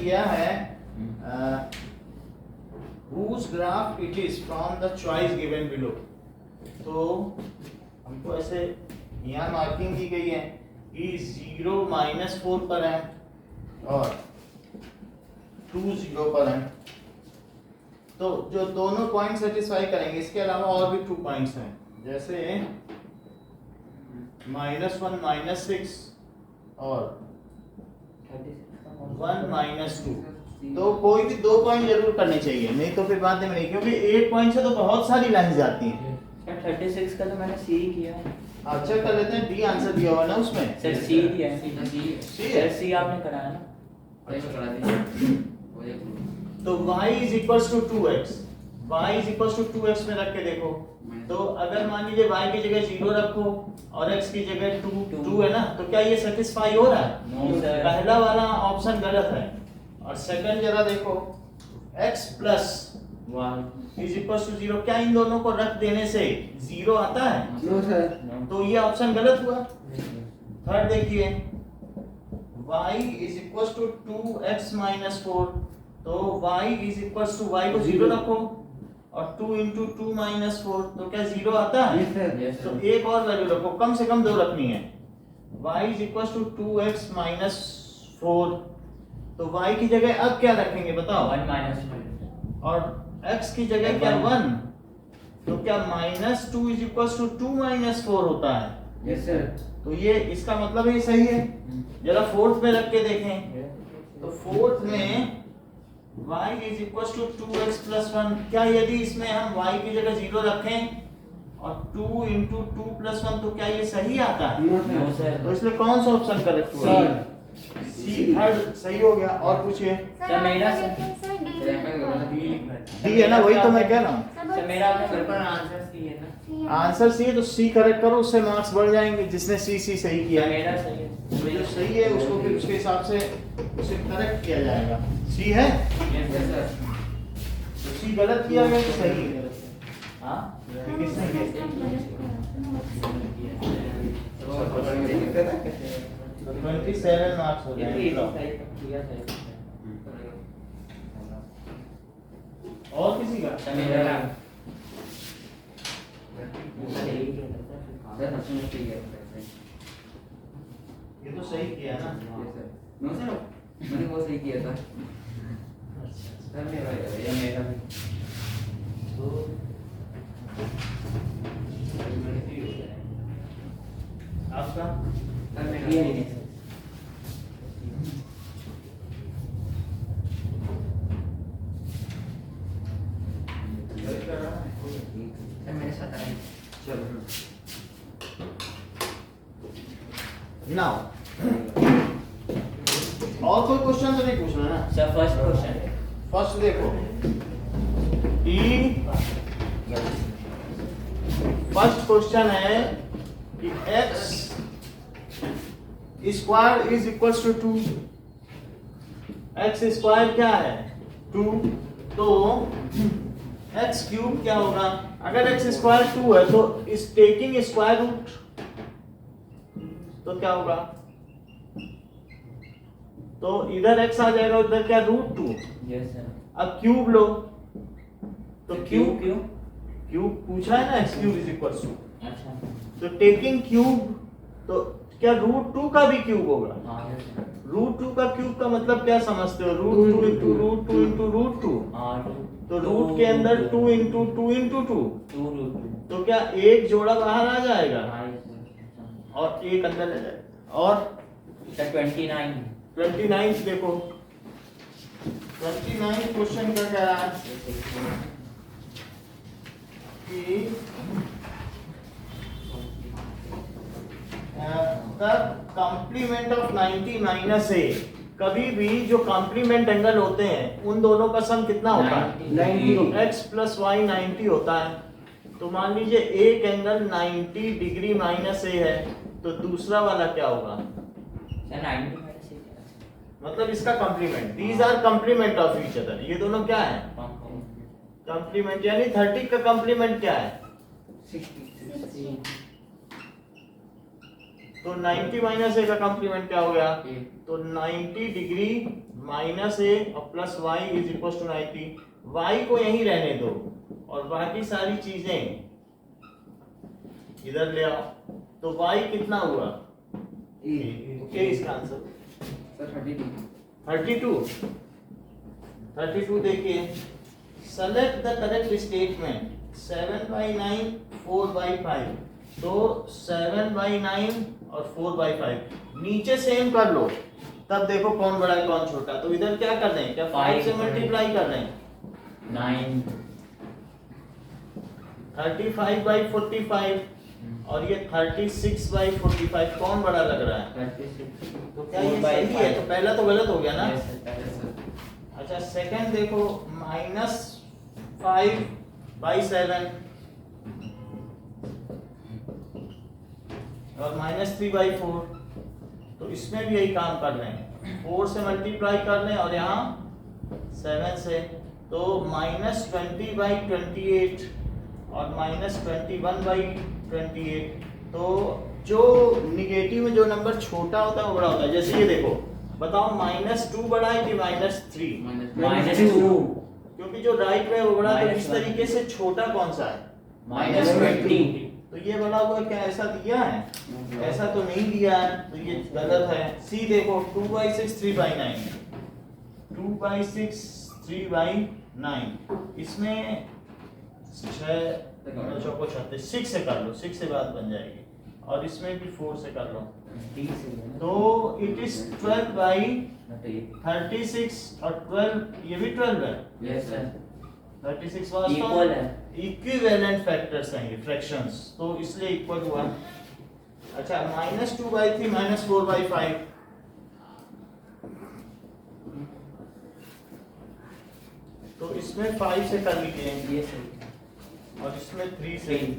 दिया है whose graph it is from the choice given below। तो हमको ऐसे यहाँ मार्किंग की गई है कि 0 -4 पर है और 2 0 पर है। तो जो दोनों पॉइंट सेटिस्फाई करेंगे, इसके अलावा और भी 2 पॉइंट्स हैं, जैसे -1 -6 और 1 -2। तो कोई भी 2 पॉइंट जरूर करने चाहिए, नहीं तो फिर बाद में नहीं, क्योंकि 8 पॉइंट से तो बहुत सारी लाइन जाती हैं। 36 का तो मैंने सी किया है। अच्छा कर लेते हैं, डी आंसर दिया हुआ ना उसमें। सर सी दिया है। सी सर सी आपने कराया ना? अच्छा करा दिया। तो y = 2x, y = 2x में रख के देखो। तो अगर मान लीजिए y की जगह 0 रखो और x की जगह 2 है ना, तो क्या ये सेटिस्फाई हो रहा है? No sir. पहला वाला ऑप्शन गलत है। और सेकंड जरा देखो, x + 1 = 0, क्या इन दोनों को रख देने से 0 आता है? No sir. तो ये ऑप्शन गलत हुआ। थर्ड देखिए, y = 2x - 4, तो y को 0 रखो और 2 × 2 - 4, तो क्या 0 आता है? यस तो सर। एक और वैल्यू रखो, कम से कम 2 रखनी है। y = 2x - 4, तो y की जगह अब क्या रखेंगे बताओ? 1 -2। और x की जगह क्या 1, तो क्या -2 = 2 - 4 होता है। Yes sir. तो ये इसका मतलब ये सही है। जरा फोर्थ में रख के देखें, तो फोर्थ में y = 2x + 1, क्या यदि इसमें हम y की जगह 0 रखें और 2 × 2 + 1, तो क्या ये सही आता है? No sir. तो इसलिए कौन सा ऑप्शन करेक्ट हुआ? सी, थर्ड सही हो गया। और पूछिए। सर मेरा डी है ना, वही तो मैं कह रहा हूँ। सर मेरा आपने सर पर आंसर सी है ना। आंसर सी है तो सी करेक्ट करो, उससे मार्क्स बढ़ जाएंगे जिसने सी सही किया है। मेरा सही है। तो जो सही है उसको फिर उसके हिसाब से उसे करेक्ट किया जाएगा। सी है यस सर। तो सी गलत किया गया कि सही है? हाँ किसने किया? तो 27 मार्क्स हो जाएंगे। और किसी का? सर मेरा सर सबसे मुश्किल है। ये तो सही किया ना। Yes sir. नो सर, मैंने वो सही किया था। सर मेरा ये मेरा भी। तो आपका सर मेरा ये नहीं सर। सर मेरे साथ आए। चलो नाउ और कोई क्वेश्चन तो नहीं पूछना ना। Sir first question. फर्स्ट देखो, फर्स्ट क्वेश्चन है कि x square is equal to 2। x square क्या है? 2। तो x क्यूब क्या होगा? अगर x स्क्वायर 2 है तो इस टेकिंग स्क्वायर रूट, तो क्या होगा? तो इधर x आ जाएगा, उधर क्या √2। Yes sir. अब क्यूब लो, तो क्यूब क्यों? क्यूब पूछा है ना, x cube is equal to. अच्छा तो टेकिंग क्यूब, तो क्या √2 का भी क्यूब होगा? हाँ यस सर। √2 का क्यूब का मतलब क्या समझते हो? √2 × √2। हाँ तो रूट के अंदर 2 × 2 × 2, 2 तो क्या एक जोड़ा बाहर आ जाएगा हाँ यस सर। और एक अंदर आ जाएगा। और सर 29। 29 देखो, 29 क्वेश्चन का क्या है कि द कॉम्प्लीमेंट ऑफ 90 माइनस ए, कभी भी जो कॉम्प्लीमेंट एंगल होते हैं उन दोनों का सम कितना होता है? 90। x + y 90 होता है। तो मान लीजिए एक एंगल 90 डिग्री माइनस ए है, तो दूसरा वाला क्या होगा? सर 90 में से क्या? मतलब इसका complement, these are complement of each other. ये दोनों क्या है? कॉम्प्लीमेंट, यानी 30 का कॉम्प्लीमेंट क्या है? 60। तो 90 माइनस ए का कॉम्प्लीमेंट क्या हो गया? ए तो 90 डिग्री माइनस ए और plus Y is equal to 90। Y को यहीं रहने दो और बाकी सारी चीजें इधर ले आओ। तो वाई कितना हुआ? ए ओके, इसका आंसर सर 32 32 देखिए, सेलेक्ट द करेक्ट स्टेटमेंट 7/9 4/5। तो 7/9 और 4/5 नीचे सेम कर लो, तब देखो कौन बड़ा है कौन छोटा। तो इधर क्या कर रहे हैं? क्या 5 से मल्टीप्लाई कर रहे हैं? 9 35/45 और ये 36/45, कौन बड़ा लग रहा है? 36 तो क्या ये सही है? तो पहला तो गलत हो गया ना। यस सर, पहले यस सर अच्छा, सेकंड देखो, -5/7 और -3/4। तो इसमें भी यही काम कर रहे हैं, 4 से मल्टीप्लाई कर रहे हैं और यहाँ 7 से। तो -20/28 और -21/28। तो जो निगेटिव में जो नंबर छोटा होता है वो बड़ा होता है। जैसे ये देखो, बताओ -2 बड़ा है कि -3? -2 क्योंकि जो राइट में वो बड़ा, तो इस -1 तरीके से छोटा कौन सा है? -20 तो ये बड़ा हुआ क्या ऐसा दिया है? ऐसा तो नहीं दिया है, तो ये गलत है। सी देखो, 2/6 3/9, 2/6 3/9। इसमें 6 चौको 36, 6 से कर लो, 6 से बात बन जाएगी। और इसमें भी 4 से कर लो, 30 से है ना? तो इट इज 12/36 और 12, ये भी 12 है। यस सर, 36 वास्तव इक्वल है। इक्विवेलेंट फैक्टर्स हैं ये, फ्रैक्शंस, तो इसलिए इक्वल हुआ। अच्छा, -2/3 -4/5। तो इसमें 5 से कर लीजिए ये सर, और इसमें 3 से। 3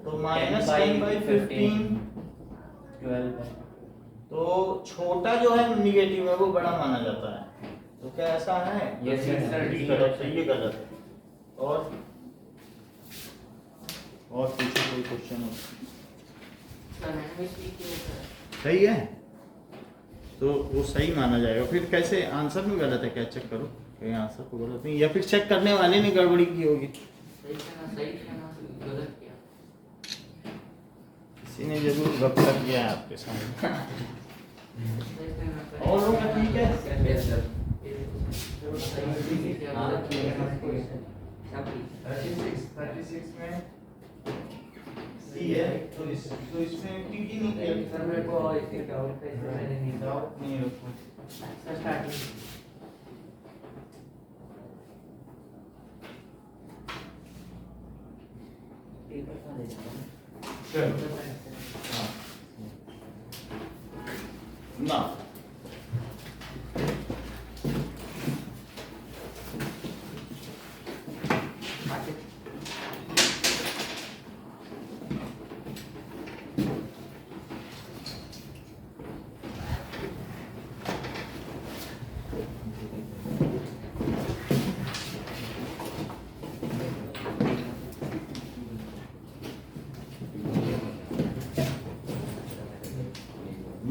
तो -10/15। 12 है। तो छोटा जो है निगेटिव में वो बड़ा माना जाता है। तो क्या ऐसा है? Yes, sir. ठीक गलत है, ये गलत है। और पूछो कोई क्वेश्चन हो। सर मैंने मिस्टेक किया सर सही है तो वो सही माना जाएगा। फिर कैसे आंसर में गलत है क्या? चेक करो कहीं आंसर को गलत नहीं, या फिर चेक करने वाले ने गड़बड़ी की होगी। सही कहना गलत किया किसी ने जरूर गपशप किया है आपके सामने। और लोग का ठीक है? यस सर हाँ, ठीक है। 36 में सी है, तो इसमें टिक ही नहीं किया। सर मेरे को इसके डाउट पे मैंने नहीं डाउट नहीं रखो। सर स्टार्टिंग पेपर कहाँ ले जाना है? चलो हाँ ना,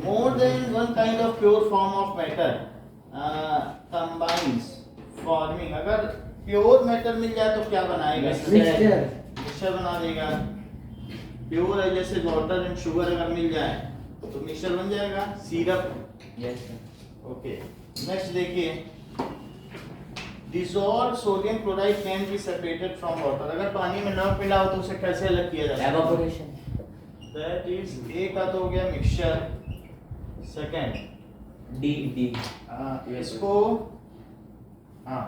more than one kind of pure form of matter combines forming। अगर प्योर मैटर मिल जाए तो क्या बनाएगा? मिक्सचर बना देगा। प्योर है जैसे वाटर एंड शुगर अगर मिल जाए तो मिक्सचर बन जाएगा, syrup. Yes sir. Okay, next देखिए, dissolved sodium chloride can be separated from water। अगर पानी में नमक मिला हो तो उसे कैसे अलग किया जाए? एवापोरेशन। दैट इज ए का तो हो गया मिक्सचर। सेकंड डी इसको हाँ,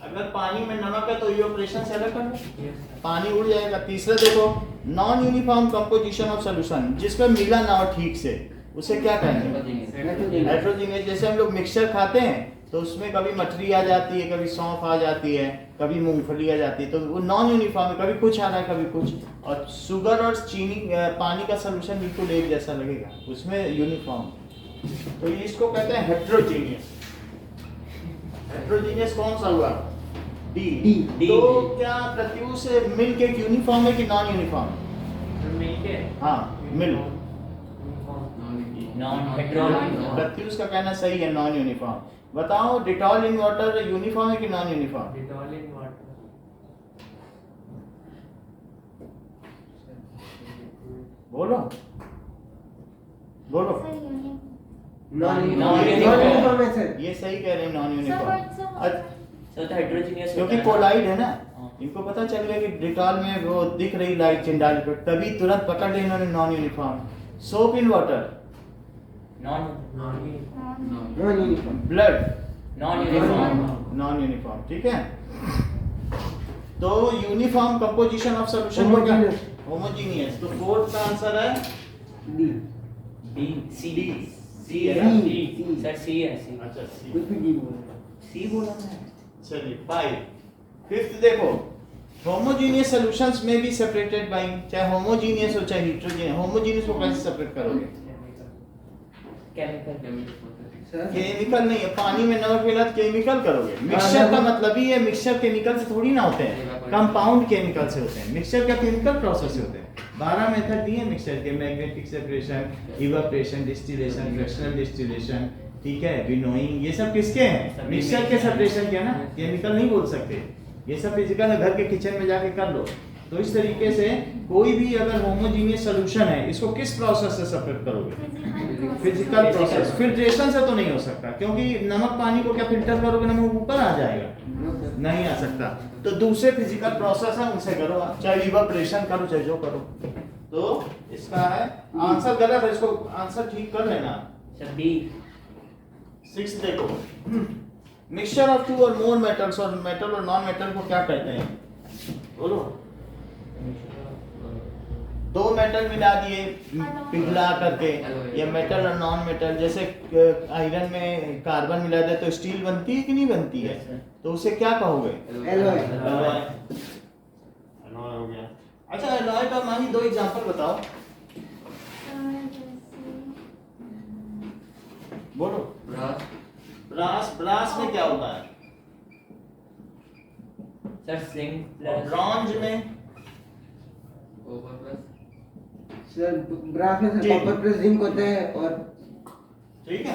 अगर पानी में नमक है तो इवेपोरेशन से अलग कर लो, पानी उड़ जाएगा। तीसरा देखो, non uniform composition of solution, जिसका मिला ना हो ठीक से, उसे क्या कहेंगे? हेट्रोजीनियस। जैसे हम लोग मिक्सचर खाते हैं तो उसमें कभी मठरी आ जाती है, कभी सौंफ आ जाती है, कभी मूंगफली आ जाती है, तो वो नॉन यूनिफॉर्म है, कभी कुछ आ रहा है कभी कुछ। और शुगर और चीनी पानी का सॉल्यूशन बिल्कुल एक जैसा लगेगा, उसमें यूनिफॉर्म। तो ये इसको कहते हैं हेट्रोजीनियस। हेट्रोजीनियस कौन सा हुआ? डी। तो क्या प्रत्युष मिल्क एक यूनिफॉर्म है कि नॉन यूनिफॉर्म? मिलके हाँ, मिल्क नॉन हेट्रोनिक प्रत्युष का कहना सही है, नॉन यूनिफॉर्म। बताओ डिटॉल इन वाटर यूनिफॉर्म है कि non uniform? Dettol in water बोलो बोलो। नॉन यूनिफॉर्म है सर। ये सही कह रहे हैं, नॉन यूनिफॉर्म। सो तो हेट्रोजीनियस क्योंकि कोलाइड है ना, इनको पता चल गया कि डिटॉल में वो दिख रही लाइट चिंडाल पे, तभी तुरंत पकड़ लिया इन्होंने non uniform. Soap in water, non non uniform. Blood, non uniform non uniform. ठीक है, तो यूनिफॉर्म कंपोजिशन ऑफ सॉल्यूशन होगा होमोजीनियस। तो फोर्थ का आंसर है D. B C D. C है है ना? सी। सर सी है सी अच्छा सी। कुछ भी डी बोलो। सी बोला मैं चलिए 5। फिफ्थ देखो, होमोजीनियस सॉल्यूशंस में भी सेपरेटेड बाय, चाहे होमोजीनियस हो चाहे हेटेरोजीनियस, होमोजीनियस को कैसे सेपरेट करोगे? केमिकल सर केमिकल नहीं है, पानी में नमक मिला तो केमिकल करोगे। मिक्सचर का मतलब ही है, मिक्सचर केमिकल से थोड़ी ना होते हैं, कंपाउंड केमिकल से होते हैं। मिक्सचर का केमिकल प्रोसेस से होते हैं। 12 मेथड दिए मिक्सचर के, magnetic separation, evaporation, distillation, fractional distillation, ठीक है, विनोइंग, ये सब किसके हैं? मिक्सचर के सेपरेशन के ना, केमिकल नहीं बोल सकते। ये सब फिजिकल है, घर के किचन में जाके कर लो। तो इस तरीके से कोई भी अगर होमोजीनियस सॉल्यूशन है, इसको किस प्रोसेस से सेपरेट करोगे? Physical process. फिल्ट्रेशन से तो नहीं हो सकता, क्योंकि नमक पानी को क्या फिल्टर करोगे, नमक ऊपर आ जाएगा, नहीं आ सकता। तो दूसरे फिजिकल प्रोसेस है, उनसे करो आप, चाहे इवेपोरेशन करो चाहे जो करो। तो इसका है आंसर गलत है, इसको आंसर ठीक कर लेना। सर बी 6 देखो, मिक्सचर ऑफ टू और मोर मेटल्स, और मेटल और नॉन मेटल को क्या कहते हैं? बोलो। दो मेटल मिला दिए पिघला करके, या मेटल और नॉन मेटल, जैसे आयरन में कार्बन मिला दे तो स्टील बनती है कि नहीं बनती है? तो उसे क्या कहोगे? एलॉय। एलॉय हो गया। अच्छा, एलॉय का मानी 2 एग्जांपल बताओ, बोलो। ब्रास में क्या होता है? सर जिंक प्लस ब्रॉन्ज में सर ब्रास में ठीक। कॉपर प्लस जिंक होता है, और ठीक है,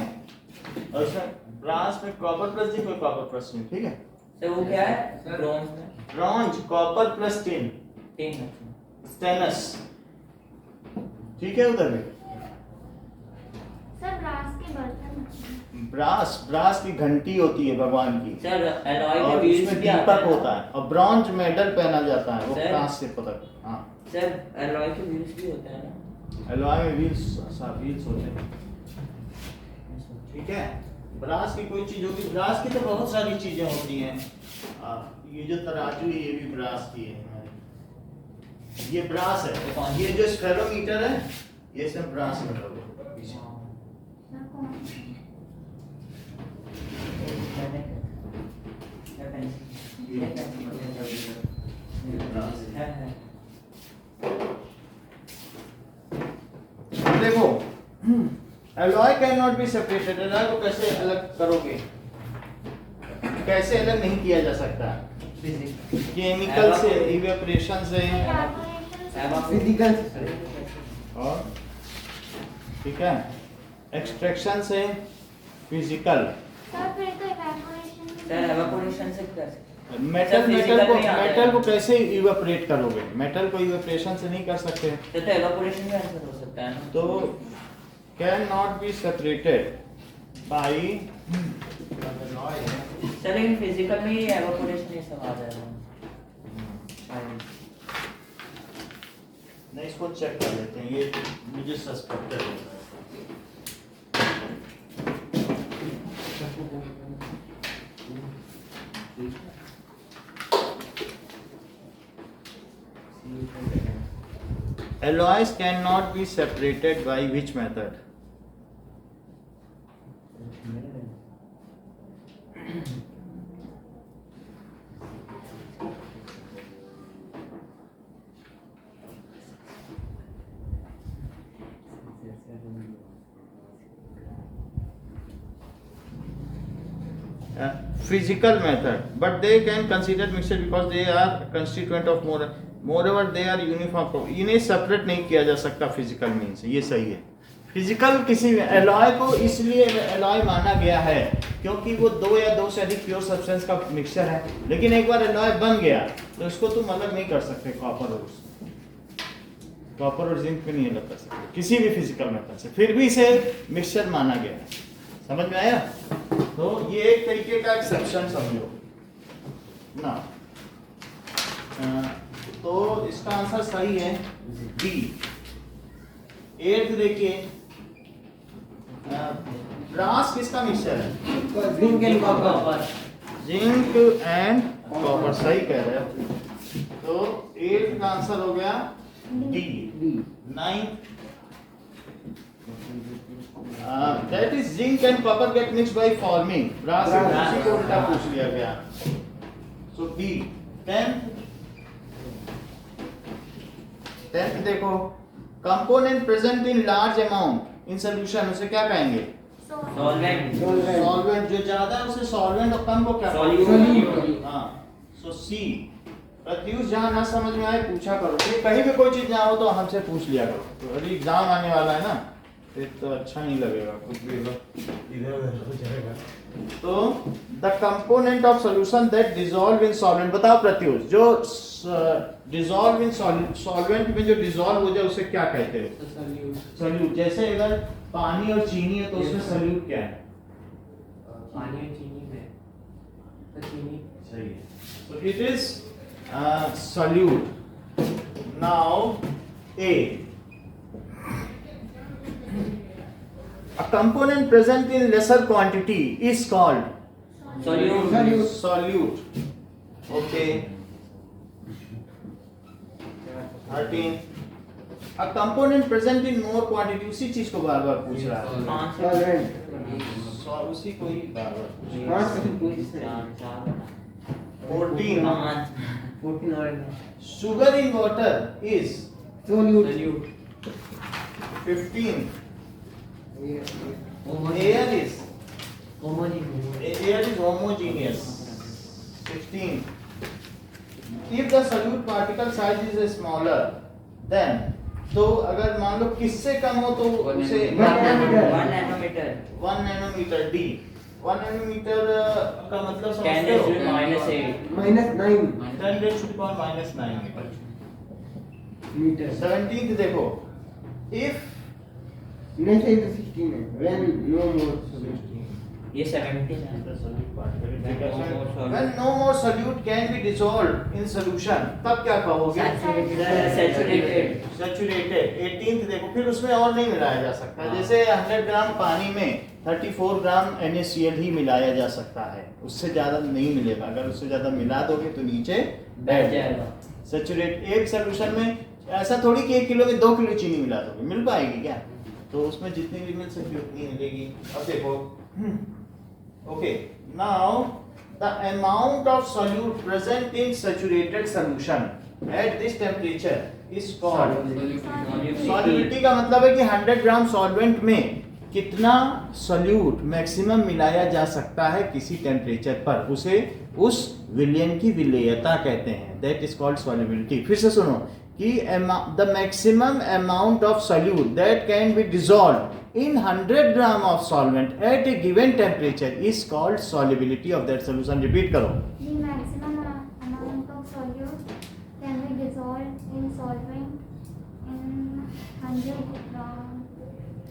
और सर ब्रास में कॉपर प्लस जिंक और कॉपर प्लस टिन, ठीक है। सर वो क्या है ब्रोंज में bronze copper plus tin, tin stannous, ठीक है। उधर भी सर ब्रास के बर्तन ब्रास की घंटी होती है भगवान की, सर एलॉय के और व्हील्स उसमें भी आते दीपक हैं होता है, और ब्रॉन्ज मेडल पहना जाता है, वो सर। कांच से पता। हाँ, सर एलॉय के व्हील्स भी होते हैं ना। एलॉय में व्हील्स होते हैं, ठीक है। ब्रास की कोई चीज होगी, ब्रास की तो बहुत सारी चीजें होती हैं। ये जो तराजू है ये भी ब्रास की है हमारी, ये ब्रास है। ये जो स्फेरोमीटर है ये सब ब्रास में लगे पीछे। देखो, alloy can not be separated. Alloy को कैसे अलग करोगे? कैसे अलग नहीं किया जा सकता? केमिकल से, इवेपोरेशन से, फिजिकल। और ठीक है, एक्सट्रैक्शन से, फिजिकल। सर फिर तो इवेपोरेशन सर एवापोरेशन से कैसे? मेटल को कैसे इवेपोरेट करोगे? मेटल को इवेपोरेशन से नहीं कर सकते। तो एवापोरेशन भी आंसर हो सकता है ना। तो can not be separated by, sir लेकिन फिजिकल में ही एवापोरेशन ये सब आ जाएगा। नहीं, इसको चेक कर लेते हैं, ये मुझे सस्पेक्टेड होता है। Alloys cannot be separated by which method? Physical method, but they can consider mixture because they are constituent of moreover they are uniform. इन्हें separate नहीं किया जा सकता physical means, ये सही है। फिजिकल किसी एलॉय को इसलिए एलॉय माना गया है क्योंकि वो दो या दो से अधिक प्योर सब्सटेंस का मिक्सचर है, लेकिन एक बार एलॉय बन गया तो इसको तुम अलग नहीं कर सकते कॉपर और जिंक पे नहीं अलग कर सकते किसी भी फिजिकल मेथड से, फिर भी इसे मिक्सचर माना गया है। समझ में आया? तो ये एक तरीके का एक्सेप्शन समझो ना। तो इसका आंसर सही है बी। 8th देखिए, ब्रास किसका मिक्सचर है? Zinc and copper. Zinc and copper, सही कह रहे हो। तो 8th का आंसर हो गया D. 9th, that is zinc and copper get mixed by forming brass and उसी को उल्टा पूछ लिया गया, so B। 10th देखो, component present in large amount in solution उसे क्या कहेंगे? सॉल्वेंट। सॉल्वेंट। जो ज्यादा है उसे सॉल्वेंट और कम को क्या Solute। कहेंगे? हाँ, so C। प्रत्युष जहाँ ना समझ में आए पूछा करो, कि कहीं भी कोई चीज ना हो तो हमसे पूछ लिया करो। तो अभी एग्जाम आने वाला है ना, फिर तो अच्छा नहीं लगेगा कुछ भी इधर उधर हो जाएगा। तो the component of solution that dissolve in solvent, बताओ प्रत्युष, जो डिसॉल्व इन सॉल्वेंट में जो डिसॉल्व हो जाए उसे क्या कहते हो? सॉल्यूट। जैसे अगर पानी और चीनी है तो उसमें सॉल्यूट क्या है? पानी और चीनी में तो चीनी सही है। So it is solute. Now A. A component present in lesser quantity is called solute. solute. Okay. 13. A component present in more quantity, उसी चीज को बार बार पूछ रहा है। उसी को ही बार बार पूछ रहा है। 14. Sugar in water is solute। 15. Air is homogeneous. 16. If the solute particle size is smaller, then तो अगर मान लो किससे कम हो तो उसे 1 नैनोमीटर। 1 नैनोमीटर। D 1 नैनोमीटर का मतलब 10 समझते हो? -8 10⁻⁹ मीटर। 17th देखो, if नहीं सही तो 16 है। when no more solute। ये 17 है। when no more solute can be dissolved in solution, तब क्या कहोगे? सैचुरेटेड। Saturated। 18th देखो, फिर उसमें और नहीं मिलाया जा सकता। जैसे 100 ग्राम पानी में 34 ग्राम NaCl ही मिलाया जा सकता है, उससे ज्यादा नहीं मिलेगा। अगर उससे ज्यादा मिला दोगे तो नीचे बैठ जाएगा। सैचुरेट। एक सोल्यूशन में ऐसा थोड़ी कि 1 किलो में 2 किलो चीनी मिला दोगे, मिल पाएगी क्या? तो उसमें जितनी भी मिल सकती उतनी मिलेगी। अब देखो, okay, now the amount of solute present in saturated solution at this temperature is called solubility. का मतलब है कि 100 ग्राम सॉल्वेंट में कितना सॉल्यूट मैक्सिमम मिलाया जा सकता है किसी टेम्परेचर पर, उसे उस विलयन की विलेयता कहते हैं। That is called solubility. फिर से सुनो कि the maximum amount of solute that can be dissolve in 100 gram of solvent at a given temperature is called solubility of that solution. Repeat karo. The maximum amount of solute can be dissolved in solvent in 100 gram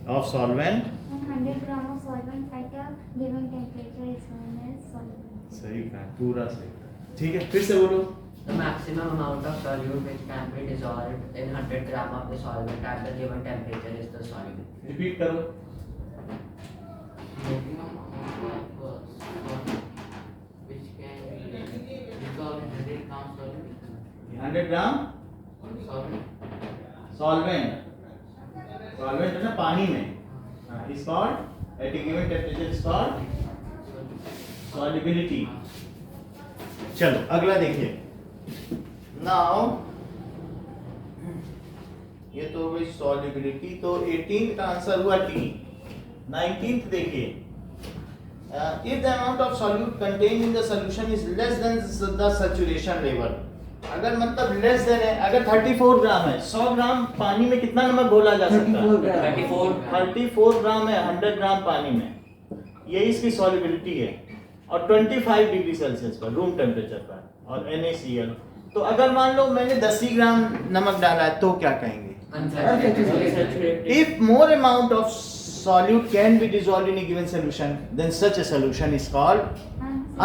Of solvent. in 100 gram of solvent at a given temperature is known as solubility. सही कहा, पूरा सही कहा। ठीक है, फिर से बोलो। The maximum amount of solute which can be dissolved in 100 gram of the solvent at the given temperature is the solubility. Repeat करो। Maximum amount of solute which can be dissolved in 100 gram solute. 100 gram Solvent. solvent है ना पानी में, is called at a given temperature is called solubility. चलो अगला देखिए। Now ये तो भाई सॉल्युबिलिटी, तो 18 का आंसर हुआ टी। 19th देखिए, if the amount of solute contained in the solution is less than the saturation level, अगर मतलब लेस देन है, अगर 34 ग्राम है, 100 ग्राम पानी में कितना नमक घोला जा सकता है? 34 ग्राम है 100 ग्राम पानी में, ये इसकी सॉल्युबिलिटी है, और 25 डिग्री सेल्सियस पर रूम टेम्परेचर पर, और NaCl। तो अगर मान लो मैंने 10 ही ग्राम नमक डाला है तो क्या कहेंगे? If more amount of solute can be dissolved in a given solution, then such a solution is called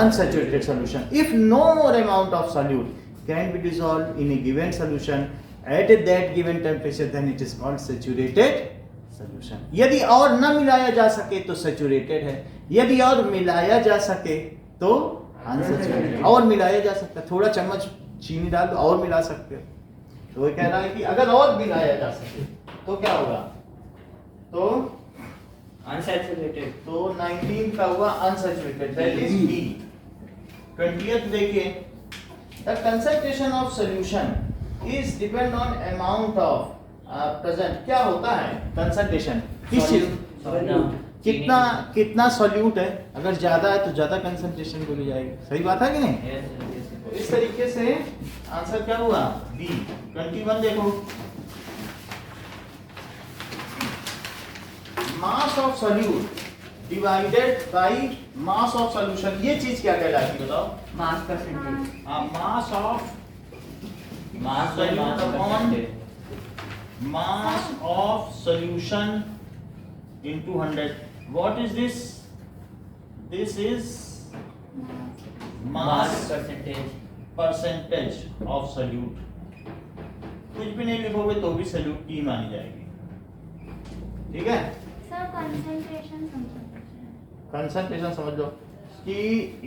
unsaturated solution. If no more amount of solute can be dissolved in a given solution at that given temperature, then it is called saturated solution. यदि और न मिलाया जा सके तो saturated है, यदि और मिलाया जा सके तो unsaturated। और मिलाया जा सकता है, थोड़ा चम्मच चीनी डाल दो और मिला सकते हो। तो वो कह रहा है कि अगर और मिलाया जा सके तो क्या होगा? तो अनसैचुरेटेड। तो 19 का हुआ unsaturated, that is B। 20th देखिए, the concentration of solution is depend on amount of present. क्या होता है कंसंट्रेशन? किस चीज? कितना कितना सॉल्यूट है, अगर ज्यादा है तो ज्यादा कंसंट्रेशन बोली जाएगी। सही बात है कि नहीं? तो इस तरीके से आंसर क्या हुआ? बी। 21 देखो, mass of solute divided by mass of solution, ये चीज क्या कहलाती है बताओ? Mass percentage. Mass of mass solute upon mass of solution into 100. What is this? This is mass percentage of solute. कुछ भी नहीं लिखोगे तो भी solute की मानी जाएगी। ठीक है? सर कंसंट्रेशन समझ लो कि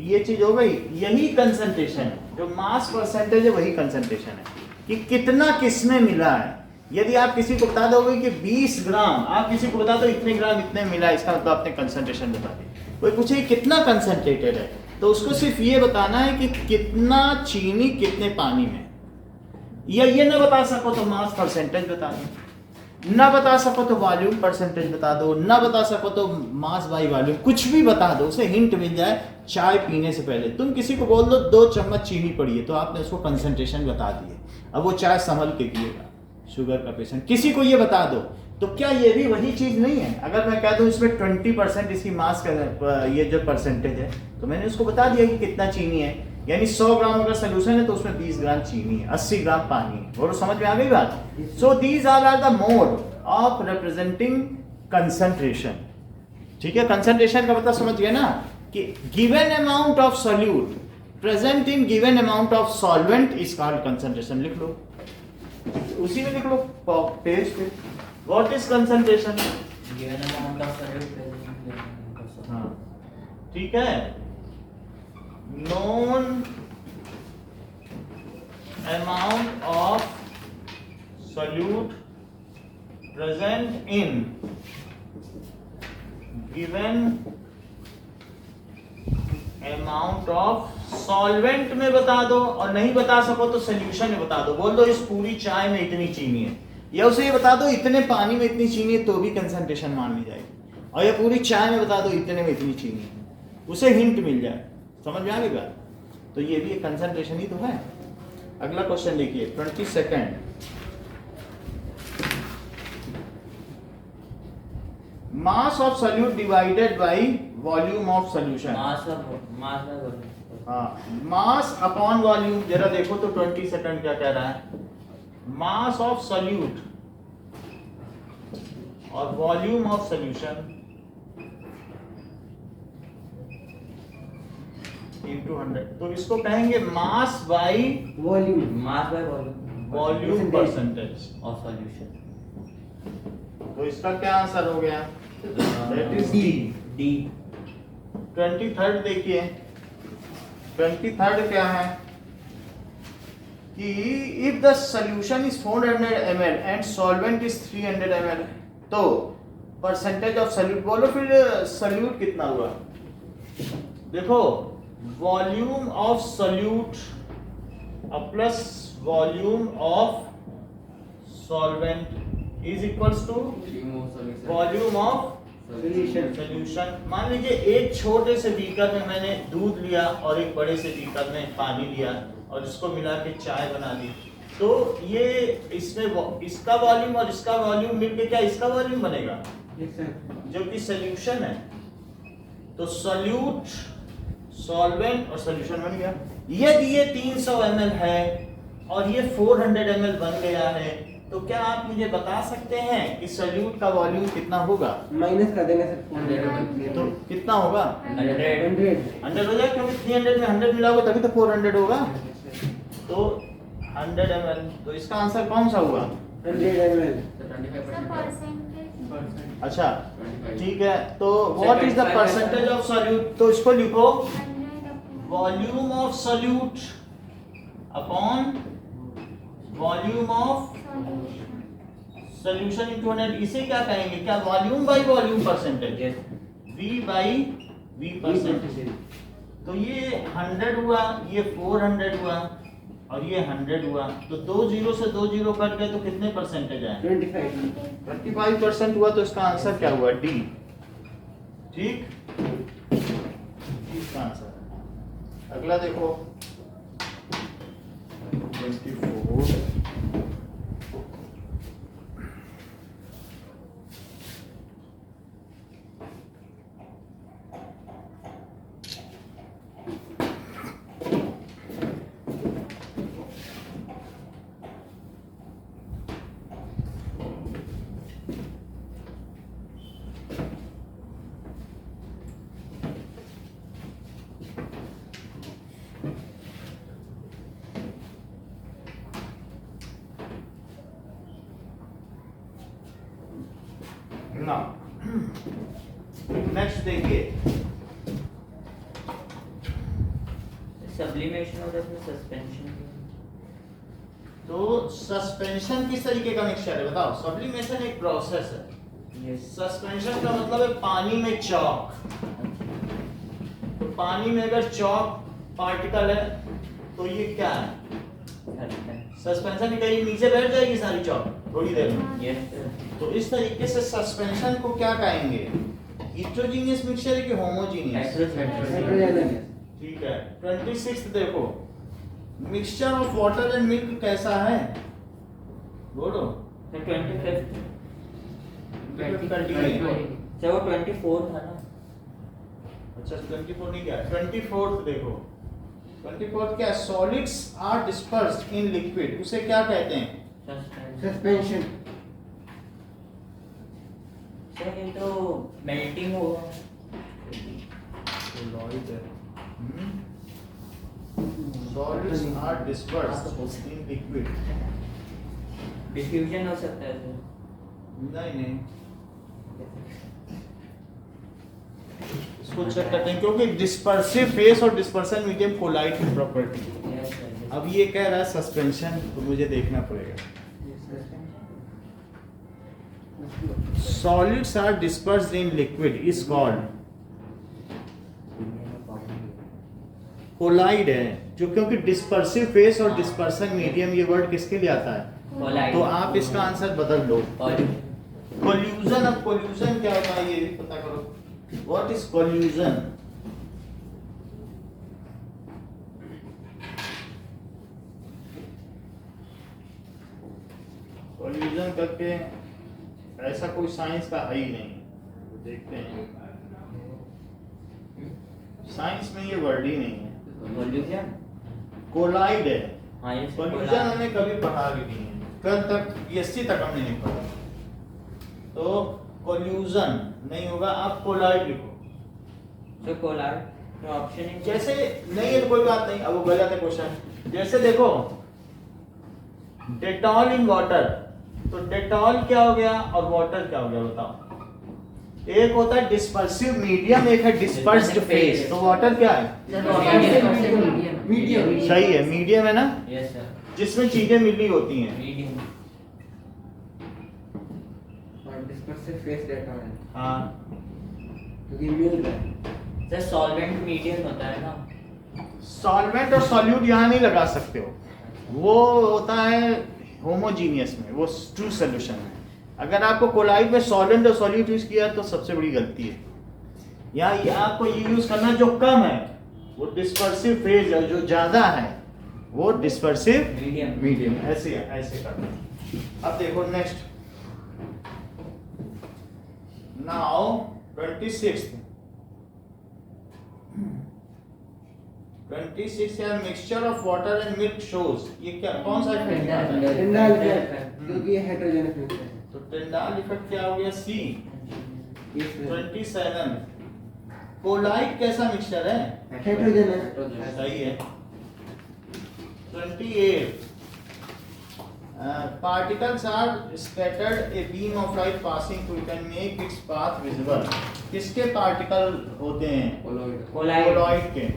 ये चीज हो गई, यही कंसंट्रेशन है, जो मास परसेंटेज है वही कंसंट्रेशन है कि कितना किसमें मिला है। यदि आप किसी को बता दोगे कि 20 ग्राम, आप किसी को बता दो इतने ग्राम इतने मिला, इसका मतलब आपने कंसंट्रेशन बता दी। कोई पूछे कितना कंसंट्रेटेड है, तो उसको सिर्फ ये बताना है कि कितना चीनी कितने पानी में, या ये ना बता सको तो मास परसेंटेज बता दो, ना बता सको तो वॉल्यूम परसेंटेज बता दो, ना बता सको तो मास बाई वॉल्यूम, कुछ भी बता दो, उसे हिंट मिल जाए। चाय पीने से पहले तुम किसी को बोल दो 2 चम्मच चीनी पड़ी है, तो आपने उसको कंसंट्रेशन बता दिए। अब वो चाय संभल के पिएगा, शुगर का पेशेंट। किसी को ये बता दो, तो क्या ये भी वही चीज नहीं है? अगर मैं कह दूं इसमें 20% इसकी मास का ये जो परसेंटेज है, तो मैंने उसको बता दिया कि कितना चीनी है, यानी 100 ग्राम अगर सोल्यूशन है तो उसमें 20 ग्राम चीनी है, 80 ग्राम पानी है। और समझ में आ गई बात? So these are the mode of representing concentration. ठीक है, कंसंट्रेशन का मतलब समझ गए ना, कि given amount of solute present in given amount of solvent is called concentration. लिख लो, उसी में लिख लो पेज पे, what is concentration. Given amount of solute present. हाँ ठीक है, known amount of solute present in given amount of solvent में बता दो, और नहीं बता सको तो solution में बता दो। बोल दो इस पूरी चाय में इतनी चीनी है, या उसे ये बता दो इतने पानी में इतनी चीनी है, तो भी कंसंट्रेशन मान ली जाएगी। और या पूरी चाय में बता दो इतने में इतनी चीनी है, उसे हिंट मिल जाए। समझ में आ गई बात? तो ये भी एक कंसंट्रेशन ही तो है। अगला क्वेश्चन देखिए 22nd, mass of solute divided by volume of solution. हाँ, मास अपॉन वॉल्यूम। जरा देखो तो 22nd क्या कह रहा है, मास ऑफ सॉल्यूट और वॉल्यूम ऑफ सॉल्यूशन into 100, तो इसको कहेंगे mass by volume percentage of solution. तो इसका क्या आंसर हो गया? That is D. 23rd देखिए, 23rd क्या है कि if the solution is 400 ml and solvent is 300 ml, तो परसेंटेज ऑफ सॉल्यूट बोलो, फिर सॉल्यूट कितना हुआ? देखो, volume of solute plus volume of solvent is equals to volume of solution. मान लीजिए एक छोटे से बीकर में मैंने दूध लिया और एक बड़े से बीकर में पानी लिया, और इसको मिला के चाय बना दी। तो ये इसमें इसका वॉल्यूम और इसका वॉल्यूम मिलके क्या इसका वॉल्यूम बनेगा, जो कि सॉल्यूशन है। तो सॉल्यूट, सॉल्वेंट और सॉल्यूशन बन गया। यदि ये 300 ml है और ये 400 ml बन गया है, तो क्या आप मुझे बता सकते हैं कि सॉल्यूट का वॉल्यूम कितना होगा? माइनस कर देंगे सर। तो कितना होगा? 100 100 हो जाएगा, क्योंकि 300 में 100 मिला होगा तभी तो 400 होगा। तो 100 ml, तो इसका आंसर कौन सा हुआ? 100 ml। तो सर 25%। परसेंटेज अच्छा ठीक है, तो what is the percentage of solute? तो इसको लिखो 100 volume of solute upon volume of solution solution into 100। इसे क्या कहेंगे? क्या volume by volume percentage? Yes. V by V percentage. तो ये 100 हुआ, ये 400 हुआ और ये 100 हुआ। तो 2 जीरो से 2 जीरो कट गए तो कितने परसेंटेज आए? 25। 25% हुआ। तो इसका आंसर क्या हुआ? डी। ठीक, इसका आंसर है। अगला देखो 24। Now, next देखिए, सब्लिमेशन और इसमें सस्पेंशन। तो सस्पेंशन किस तरीके का मिक्सचर है बताओ? सब्लिमेशन एक प्रोसेस है। यस। सस्पेंशन का मतलब है पानी में चॉक। तो पानी में अगर चॉक पार्टिकल है तो ये क्या है? सस्पेंशन कहीं नीचे बैठ जाएगी सारी चॉक थोड़ी देर में। Yes sir. तो इस तरीके से सस्पेंशन को क्या कहेंगे? हेटेरोजीनियस मिक्सचर है कि होमोजीनियस? हेटेरोजेनियस। ठीक है। 26 देखो, mixture of water and milk कैसा है? बोलो। Sir 25th। कंटिन्यू। सर वो 24 था ना। अच्छा 24 नहीं क्या? 24th देखो, 24th क्या? Solids are dispersed in liquid, उसे क्या कहते हैं? सस्पेंशन। सर ये तो मेल्टिंग होगा। Solids are dispersed in liquid. Diffusion हो सकता है सर। नहीं, इसको चेक करते हैं, क्योंकि डिस्पर्सिव फेस और डिस्पर्सन मीडियम कोलाइड की प्रॉपर्टी। Yes sir. अब ये कह रहा है सस्पेंशन, तो मुझे देखना पड़ेगा। Solids are dispersed in liquid is called colloid है, जो क्योंकि डिस्पर्सिव फेस और डिस्पर्सन मीडियम ये वर्ड किसके लिए आता है? कोलाइड। तो आप इसका आंसर बदल लो। कोलिजन। कोल्यूजन। अब कोल्यूजन क्या होता है ये भी पता करो। What is collusion? कोल्यूजन करके ऐसा कोई साइंस का है ही नहीं, तो देखते हैं। साइंस में ये वर्ड ही नहीं है। कोलिजन। कोलाइड है। हाँ ये कोल्यूजन हमने कभी पढ़ा भी नहीं है, कल तक बीएससी तक हमने नहीं पढ़ा। तो कोल्यूजन नहीं होगा, आप कोलाइड लिखो। सर कोलाइड तो ऑप्शन है। जैसे नहीं है तो कोई बात नहीं, अब वो गलत है क्वेश्चन। जैसे देखो डेटॉल इन वाटर, तो डेटॉल क्या हो गया और वाटर क्या हो गया बताओ? एक होता है डिस्पर्सिव मीडियम, एक है डिस्पर्स्ड फेस। तो वाटर क्या है? मीडियम। सही है, मीडियम है ना, यस सर। जिसमें चीजें मिली होती हैं। मीडियम। और डिस्पर्सिव फेस डेटा है, हाँ क्योंकि मिल रहा है। सर सॉल्वेंट मीडियम होता है ना। सॉल्वेंट और सॉल्यूट यहाँ नहीं लगा सकते हो, वो होता है होमोजीनियस में, वो ट्रू सॉल्यूशन है। अगर आपको कोलाइड में सॉल्वेंट और सॉल्यूट यूज किया तो सबसे बड़ी गलती है। यहाँ ये आपको ये यूज करना जो कम है, वो डिस्पर्सिव फेज है, जो ज्यादा है वो डिस्पर्सिव मीडियम मीडियम ऐसे ऐसे करना। अब देखो नेक्स्ट, नाउ 26 है mixture of water and milk shows. ये क्या कौन सा इफेक्ट है? टिंडाल इफेक्ट, क्योंकि ये हेटेरोजेनिक मिक्सचर है। तो टिंडाल इफेक्ट क्या हो गया? सी। 27 कोलाइट कैसा मिक्सचर है? हेटेरोजेनिक। सही है। 28 particles are scattered a beam of light passing through can make its path visible। किसके पार्टिकल होते हैं? कोलॉइड के।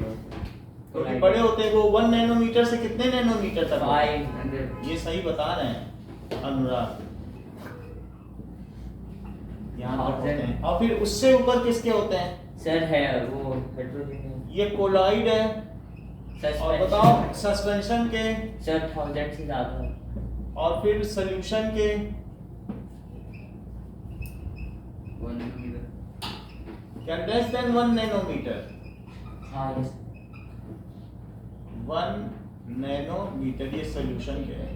तो बड़े होते हैं वो 1 नैनोमीटर से कितने नैनोमीटर तक? 500। ये सही बता रहे हैं अनुराग। यहाँ तक होते हैं। और फिर उससे ऊपर किसके होते हैं? सर है वो हेटेरोजेनियस। ये कोलॉइड है। और बताओ सस्पेंशन के? सर 1000 से ज्यादा है। और फिर सॉल्यूशन के? 1 नैनोमीटर। क्या लेस देन 1 नैनोमीटर? हाँ यस। 1 नैनोमीटर ये सॉल्यूशन के है।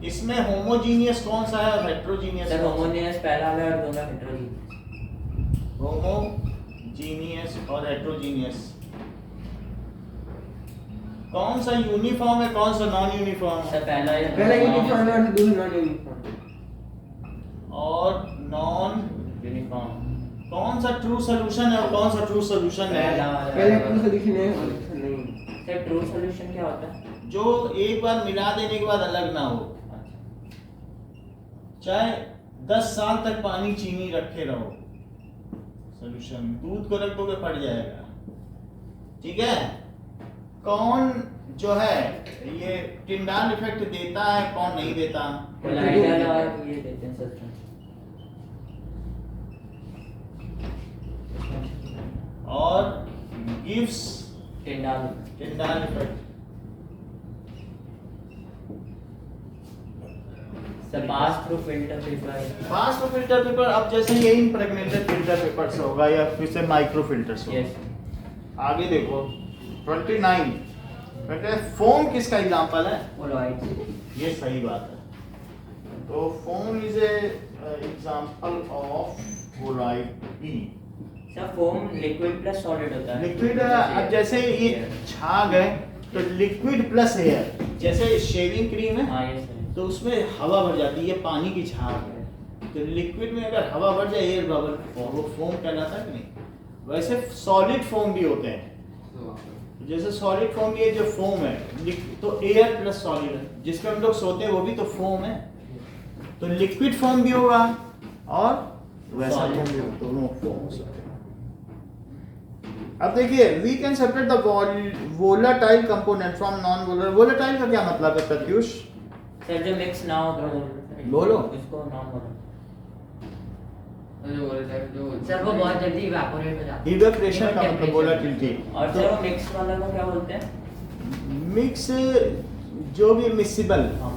इसमें होमोजीनियस कौन सा है और हेटेरोजीनियस? सर होमोजेनियस पहला है और दोनों हेटेरोजेनियस। होमोजीनियस और हेटेरोजीनियस कौन सा यूनिफॉर्म है कौन सा नॉन यूनिफॉर्म है? सर पहला यूनिफॉर्म है और दूसरा नॉन यूनिफॉर्म। और नॉन यूनिफॉर्म। कौन सा ट्रू सॉल्यूशन है और कौन सा ट्रू सॉल्यूशन है? पहले ट्रू सॉल्यूशन है और दूसरा नहीं। सर ट्रू सॉल्यूशन क्या होता है? जो एक बार मिला देने के बाद अलग ना हो। चाहे 10 साल तक पानी चीनी रखे रहो, सॉल्यूशन दूध को रख दोगे फट जाएगा। ठीक है। कौन जो है ये टिंडाल इफेक्ट देता है कौन नहीं देता? कोलाइडल और ये देते हैं सर। और gives Tyndall. Tyndall effect. Sir pass through filter paper. Fast filter paper. अब जैसे ये इम्प्रेग्नेटेड फिल्टर पेपर से होगा या फिर से माइक्रो फिल्टर से होगा। यस। आगे देखो 29 फोम किसका एग्जांपल है? कोलॉइड। ये सही बात है। तो foam is a example of colloid B. Sir foam liquid plus solid होता है। लिक्विड अब जैसे ये झाग है तो लिक्विड प्लस एयर, जैसे शेविंग क्रीम है हाँ यस सर। तो उसमें हवा भर जाती है, ये पानी की झाग है। तो लिक्विड में अगर हवा भर जाए एयर बबल वो फोम कहलाता है कि नहीं? वैसे सॉलिड फोम भी होते हैं। जैसे सॉलिड फोम ये जो फोम है तो एयर प्लस सॉलिड है, जिसमें हम लोग सोते हैं वो भी तो फोम है। तो लिक्विड फोम भी होगा और वैसा Solid फोम भी होगा, दोनों फोम हो सकते हैं। अब देखिए we can separate the volatile component from non volatile. Volatile का क्या मतलब है प्रत्युष? सर जो मिक्स ना हो बोलो। इसको नॉन वोलेटाइल। सर वो बहुत जल्दी इवेपोरेट हो जाता है। इवेपोरेशन का मतलब वोलेटिलिटी। और सर वो मिक्स वाला को क्या बोलते हैं? मिक्स जो भी मिक्सिबल हाँ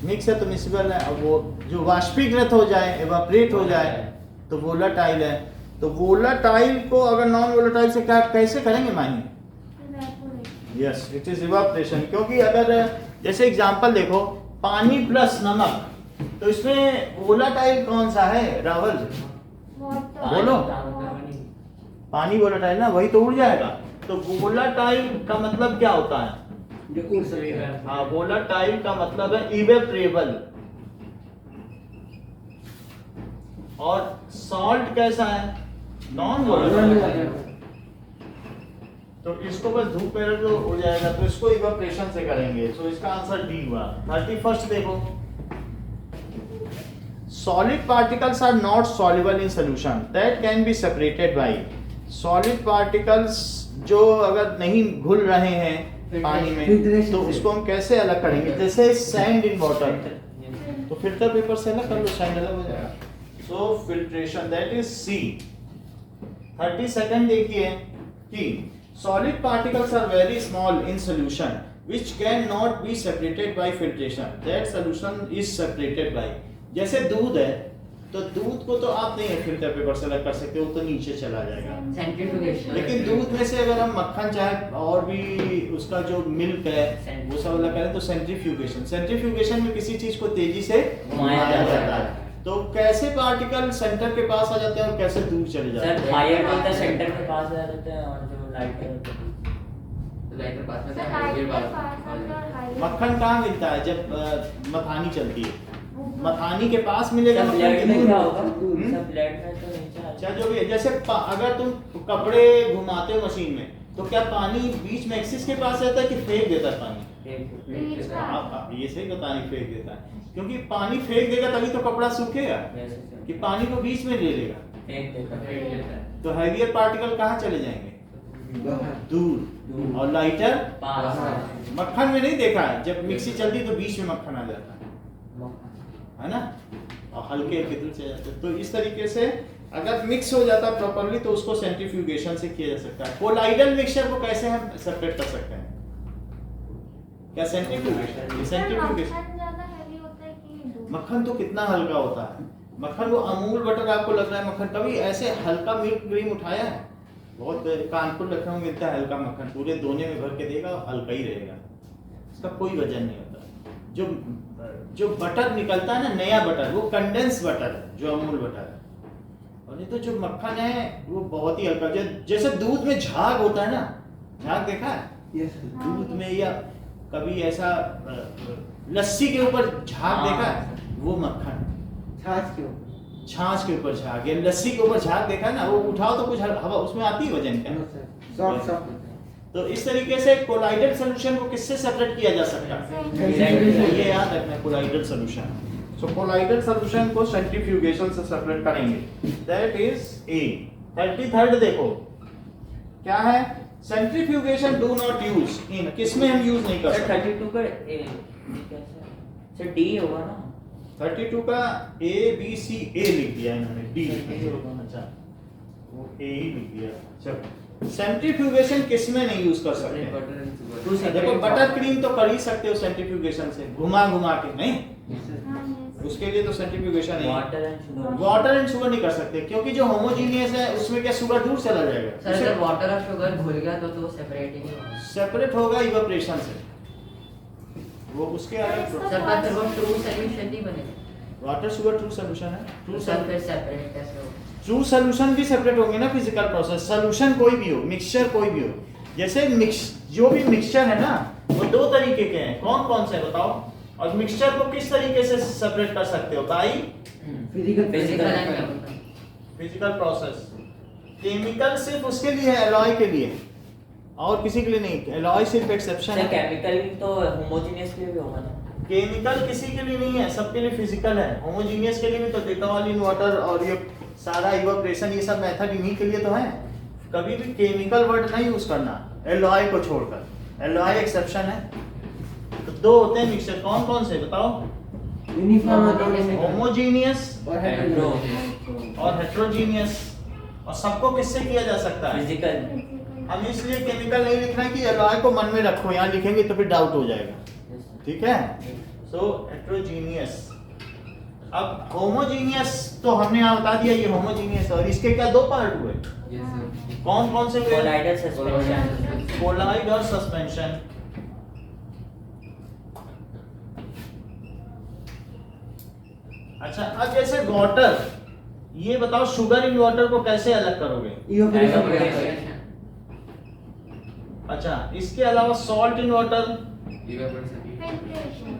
मिक्स है तो मिक्सिबल है। अब वो जो वाष्पीकृत हो जाए इवेपोरेट हो जाए तो वोलेटाइल है। तो वोलेटाइल को अगर नॉन वोलेटाइल से क्या कैसे करेंगे Mahi? Yes it is evaporation. क्योंकि अगर जैसे एग्जांपल देखो पानी प्लस नमक तो इसमें वोलेटाइल कौन सा है राहुल? बोलो। पानी वोलेटाइल ना, वही तो उड़ जाएगा। तो वोलेटाइल का मतलब क्या होता है? जो उड़ सकता है। हाँ वोलेटाइल का मतलब है इवेपोरेबल। और सॉल्ट कैसा है? Non volatile. तो इसको बस धूप में रख दो उड़ जाएगा। तो इसको इवेपोरेशन से करेंगे। तो इसका आंसर डी हुआ। 31 देखो solid particles are not soluble in solution that can be separated by solid particles जो अगर नहीं घुल रहे हैं पानी में तो उसको हम कैसे अलग करेंगे? जैसे सैंड इन वाटर तो फिल्टर पेपर से अलग कर लो, सैंड अलग हो जाएगा। सो फिल्ट्रेशन दैट इज सी। 32 देखिए कि solid particles are very small in solution which cannot be separated by filtration that solution is separated by। जैसे दूध है तो दूध को तो आप नहीं फिल्टर पेपर से अलग कर सकते हो, तो नीचे चला जाएगा। सेंट्रीफ्यूगेशन। लेकिन दूध में से अगर हम मक्खन चाहे और भी उसका जो मिल्क है वो सब अलग करें तो सेंट्रीफ्यूगेशन, सेंट्रीफ्यूगेशन में किसी चीज को तेजी से घुमाया जाता है। तो कैसे पार्टिकल सेंटर के पास आ जाते हैं और कैसे दूर चले जाते सर हैं? हायर होता है सेंटर के पास आ जाते हैं और जो लाइटर होता है लाइटर पास में सर था हाइट ये के बात पास और हाइट मक्खन कहाँ मिलता है? जब मथानी चलती है, मथानी के पास मिलेगा सब मक्खन ब्लड के में दूर। क्या होगा? हम्म? सब ब्लड में तो नीचे आ अच्छा जो भी है, जैसे अगर तुम कपड़े घुमाते हो मशीन में तो क्या पानी बीच में एक्सिस के पास रहता है कि फेंक देता है पानी? बीच का। आप ये सही बतानी फेंक देता है, क्योंकि पानी फेंक देगा तभी तो कपड़ा सूखेगा, कि पानी को बीच में ले लेगा। फेंक देता है तो हैवियर पार्टिकल कहाँ चले जाएंगे? दूर। और लाइटर पास मक्खन में नहीं देखा है, जब मिक्सी चलती तो बीच में मक्खन आ जाता है ना, और हल्के हल्के दूर चले जाते हैं। तो इस तरीके से अगर मिक्स हो जाता प्रॉपर्ली तो उसको सेंट्रीफ्यूगेशन से किया जा सकता है। कोलाइडल मिक्सचर को कैसे हम सेपरेट कर सकते हैं? क्या सेंट्रीफ्यूगेशन? ये सर सेंट्रीफ्यूगेशन। मक्खन ज्यादा हैवी होता है कि दूध? मक्खन तो कितना हल्का होता है, मक्खन वो अमूल बटर आपको लग रहा है मक्खन, कभी ऐसे हल्का मिल्क क्रीम उठाया है? बहुत कानपुर लखनऊ में मिलता है हल्का मक्खन, पूरे दोने में भर के देगा हल्का ही रहेगा, इसका कोई वजन नहीं होता। जो बटर निकलता है ना, नया बटर, वो कंडेंस बटर है जो अमूल बटर है, और ये तो जो मक्खन है वो बहुत ही हल्का, जैसे दूध में झाग होता है ना, झाग देखा है? यस दूध में या कभी ऐसा लस्सी के ऊपर झाग देखा है? वो मक्खन। छाछ क्यों छाछ के ऊपर झाग या लस्सी के ऊपर झाग देखा है ना, वो उठाओ तो कुछ हवा उसमें आती है वजन का। नो सर सॉफ्ट सॉफ्ट तो इस तरीके से कोलाइडल सॉल्यूशन को किससे सेपरेट किया जा सकता है? सेंट्रीफ्यूगेशन। ये याद रखना, कोलाइडल सॉल्यूशन। सो कोलाइडल सॉल्यूशन को सेंट्रीफ्यूगेशन से सेपरेट करेंगे, दैट इज ए। 33rd देखो क्या है? Centrifugation do not use in, किसमें हम यूज नहीं कर सर सकते? 32 का ए कैसे? सर डी होगा ना? 32 का ए बी सी, ए लिख दिया इन्होंने, डी लिख दिया। अच्छा वो ए ही लिख दिया। चलो सेंट्रीफ्यूगेशन किस में नहीं यूज कर सकते? बटर एंड शुगर देखो बटर क्रीम तो कर ही सकते हो सेंट्रीफ्यूगेशन से, घुमा घुमा के, नहीं हाँ, yes. उसके लिए तो सेंट्रीफ्यूगेशन नहीं। Water and sugar water and sugar नहीं कर सकते, क्योंकि जो होमोजीनियस है उसमें क्या शुगर दूर चला सर जाएगा, अगर वाटर और शुगर घुल गया तो सेपरेट ही नहीं होगा। सेपरेट होगा इवेपोरेशन से, वो उसके अलग। सर पर फिर वो ट्रू सॉल्यूशन नहीं बनेगा। वाटर शुगर ट्रू सॉल्यूशन है, ट्रू सर फिर सेपरेट कैसे होगा? ट्रू सॉल्यूशन भी सेपरेट होंगे ना, फिजिकल प्रोसेस। सॉल्यूशन कोई भी हो, मिक्सचर कोई भी हो, जैसे जो भी मिक्सचर है ना वो दो तरीके के हैं, कौन कौन से बताओ? और मिक्सचर को किस तरीके से सेपरेट कर सकते हो? By physical physical and chemical. Physical process. Chemical सिर्फ उसके लिए है, एलॉय के लिए, और किसी के लिए नहीं। एलॉय सिर्फ एक्सेप्शन सर है। केमिकल तो होमोजेनियस के लिए भी होगा ना? केमिकल किसी के लिए नहीं है, सबके लिए फिजिकल है। होमोजीनियस के लिए भी तो डिटॉल इन वाटर और ये सारा इवेपोरेशन, ये सब मेथड इन्हीं के लिए तो है। कभी भी केमिकल वर्ड नहीं यूज करना एलॉय को छोड़कर, एलॉय एक्सेप्शन है। तो दो होते हैं मिक्सचर, कौन कौन से बताओ? यूनिफॉर्म होमोजीनियस और हेट्रो और हेट्रोजीनियस। और सबको किससे किया जा सकता है? फिजिकल। हम इसलिए केमिकल नहीं लिख रहे हैं कि एलॉय को मन में रखो, यहाँ लिखेंगे तो फिर डाउट हो जाएगा, ठीक है? सो हेट्रोजीनियस। अब होमोजीनियस तो हमने यहाँ बता दिया ये होमोजीनियस, और इसके क्या दो पार्ट हुए? कौन कौन से हुए? Colloidal suspension. कोलाइड और सस्पेंशन। अच्छा अब जैसे वाटर, ये बताओ शुगर इन वाटर को कैसे अलग करोगे? इवेपोरेशन अच्छा इसके अलावा salt in water, filtration.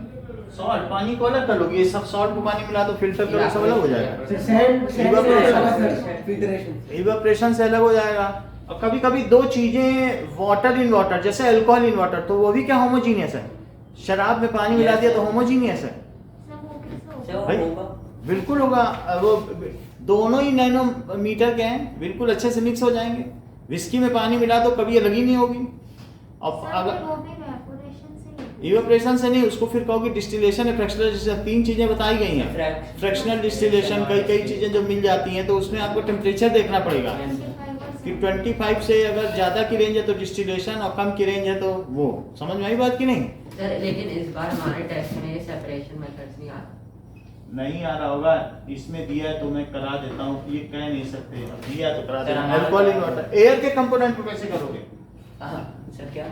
Salt पानी को अलग कर लोगे, ये सब सॉल्ट को पानी मिला तो फिल्टर करो, सब अलग हो जाएगा, sir sand Evaporation. Filtration evaporation से अलग हो जाएगा। और कभी कभी दो चीजें वाटर इन वाटर, जैसे अल्कोहल इन वाटर, तो वो भी क्या होमोजीनियस है? शराब में पानी मिला दिया तो होमोजीनियस है? सब वो कैसे सर होगा? भाई होगा बिल्कुल होगा, वो दोनों ही नैनोमीटर के हैं, बिल्कुल अच्छे से मिक्स हो जाएंगे। विस्की में पानी मिला तो कभी अलग ही नहीं होगी। और सर अगर वो भी evaporation से ही होगा। इवेपोरेशन से नहीं, उसको फिर कहोगे डिस्टिलेशन है, फ्रैक्शनल डिस्टिलेशन, तीन चीजें बताई गई हैं। फ्रैक्शनल डिस्टिलेशन कई कई चीजें जो मिल जाती हैं, तो उसमें आपको टेम्परेचर देखना पड़ेगा 25% कि 25 से अगर ज्यादा की रेंज है तो डिस्टिलेशन, और कम की रेंज है तो वो। समझ में आई बात की नहीं? सर लेकिन इस बार हमारे टेस्ट में ये सेपरेशन मेथड्स नहीं आ रहा। नहीं आ रहा होगा, इसमें दिया है तो मैं करा देता हूँ, ये कह नहीं सकते, अब दिया तो करा सर, देता हूँ। हमारा- अल्कोहल इन वाटर, एयर के कंपोनेंट को कैसे करोगे? हाँ सर क्या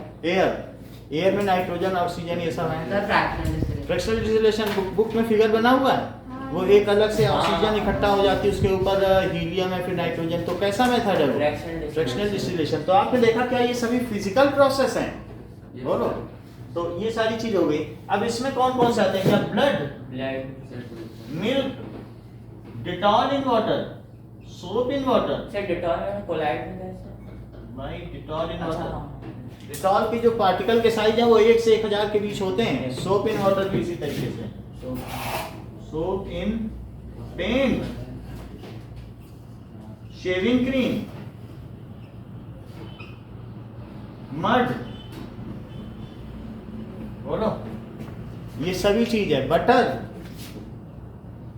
एयर में नाइट्रोजन ऑक्सीजन ये सब है। Sir fractional distillation. Fractional distillation book में फिगर बना हुआ है, वो एक अलग से ऑक्सीजन इकट्ठा हो जाती है, उसके ऊपर हीलियम है, फिर नाइट्रोजन, तो कैसा मेथड है वो? Fractional distillation. तो आपने देखा क्या ये सभी फिजिकल प्रोसेस हैं? बोलो। तो ये सारी चीज हो गई। अब इसमें कौन कौन से आते हैं? क्या blood, milk, Dettol in water, soap in water. Sir Dettol में कोलाइड में कैसे? भाई डिटॉल इन अच्छा, वाटर, हाँ। डिटॉल की जो पार्टिकल के साइज है वो 1 से 1000 के बीच होते हैं। सोप इन वाटर भी इसी तरीके से। Soap in paint, shaving cream, mud, बोलो, ये सभी चीज है। बटर,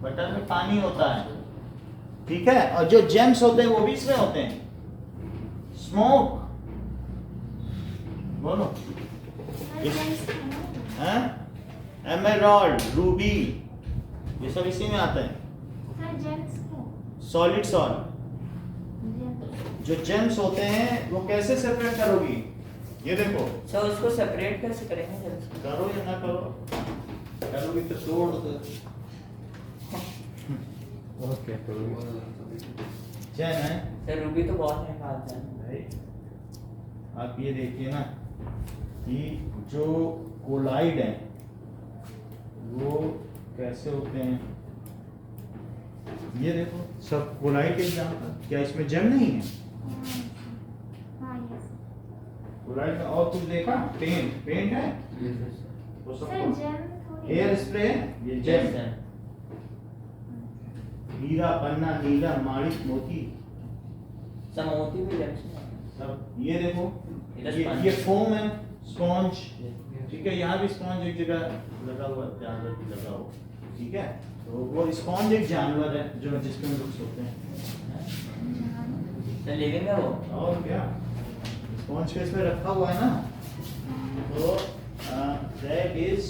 बटर में पानी होता है, ठीक है, और जो जेम्स होते हैं वो भी इसमें होते हैं। स्मोक, बोलो, हैं, एमेरल्ड, रूबी, ये सब इसी में आता है। सॉलिड सॉल्ट, जो जेम्स होते हैं वो कैसे सेपरेट करोगी? ये देखो, सर उसको सेपरेट कैसे करेंगे सर? करो या ना करो, करोगी तो तोड़ दो। ओके, चैन है सर रूबी तो बहुत महंगा आता है। भाई। आप ये देखिए ना कि जो कोलाइड है वो कैसे होते हैं, ये देखो सब कोलाइड के एग्जाम्पल। क्या इसमें जेम नहीं है? कोलाइड में और कुछ देखा? पेंट, पेंट है वो सब। एयर स्प्रे, ये जेम है। हीरा, पन्ना, नीला, माणिक, मोती, सर मोती भी जेम्स में सब। ये देखो, इधर ये sponge। ये फोम है, स्पॉन्ज, ठीक है। यहाँ भी स्पॉन्ज एक जगह लगा हुआ, जानवर भी लगा हो, ठीक है। तो वो स्पॉन्ज एक जानवर है जो जिसमें लोग सोते हैं। सर लिविंग है वो? और क्या, स्पॉन्ज को इसमें रखा हुआ है ना, तो दैट इज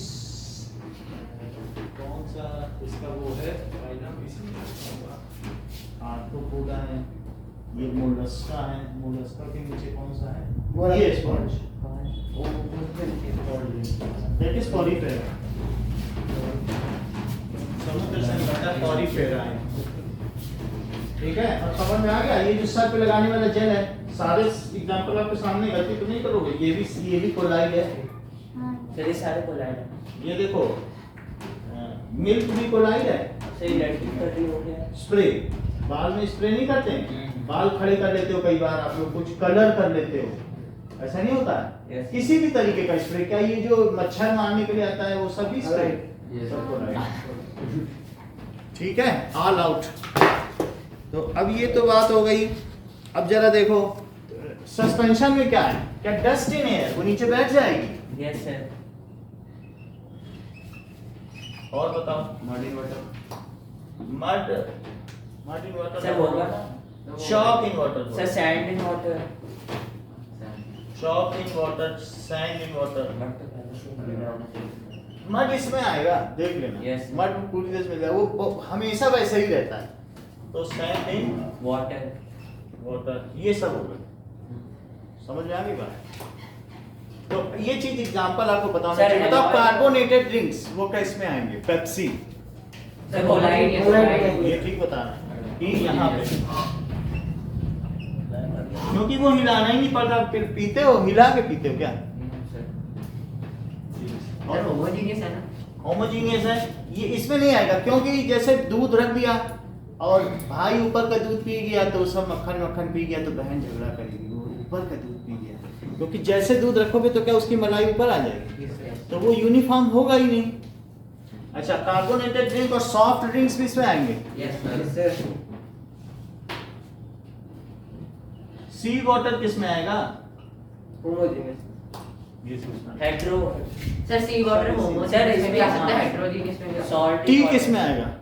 कौन सा इसका वो है फाइलम, इसमें रखा हुआ आर्थ्रोपोडा है, ये मोलस्का है। मोलस्का के नीचे कौन सा है? ये स्पॉन्ज, दैट इज पॉलीफेरा। समुद्र से निकलता पॉलीफेरा है, ठीक है। और समझ में आ गया? ये जो सर पे लगाने वाला जेल है, सारे एग्जांपल आपके सामने, गलती तो नहीं करोगे। ये भी कोलाइड है। सर ये सारे कोलाइड है। ये देखो, मिल्क भी कोलाइड है। सर ये लड़की कर रही हो गया। स्प्रे, बाल में स्प्रे नहीं करते हैं, हम्म। बाल खड़े कर लेते हो, कई बार आप लोग कुछ कलर कर लेते हो, ऐसा नहीं होता है? Yes. किसी भी तरीके का स्प्रे, क्या ये जो मच्छर मारने के लिए आता है वो सभी स्प्रे? सब कोलाइड, ठीक है, ऑल आउट। तो अब ये तो बात हो गई। अब जरा देखो सस्पेंशन में क्या है? क्या डस्ट इन एयर, वो नीचे बैठ जाएगी? Yes sir. और बताओ, mud in water, mud in water, sir बोल ना। Chalk in water, sir sand in water. Chalk in water, sand in water. But तो पहले से मड इसमें आएगा, देख लेना। Yes. मड पूरी देश में जाएगा, वो हमेशा वैसे ही रहता है। तो सैंड इन वाटर। वाटर, ये सब हो गया। समझ में आ गई बात? तो ये चीज एग्जांपल आपको बताना Sir, चाहिए। मतलब alcohol- कार्बोनेटेड ड्रिंक्स वो किसमें आएंगे? पेप्सी, सर कोलाइड ये ठीक बताना कि यहाँ पे, क्योंकि वो हिलाना ही नहीं पड़ता। फिर पीते हो, हिला के पीते हो क्या? और होमोजीनियस है ना? होमोजीनियस है, ये इसमें नहीं आएगा। क्योंकि जैसे दूध रख दिया और भाई ऊपर का दूध पी गया तो सब मक्खन मक्खन पी गया तो बहन झगड़ा करेगी, वो ऊपर का दूध पी गया। क्योंकि जैसे दूध रखोगे तो क्या उसकी मलाई ऊपर आ जाएगी, तो वो यूनिफॉर्म होगा ही नहीं। अच्छा, कार्बोनेटेड ड्रिंक और सॉफ्ट ड्रिंक्स भी इसमें आएंगे। Yes sir. सी वाटर किस में आएगा? होमोजेनियस। ये सोचना। हेट्रो। सर सी वाटर होमोजीनियस सर, इसमें भी आ सकता है, हाँ। हेटेरोजीनियस में भी आ सकता सॉल्ट। टी किस में आएगा? है।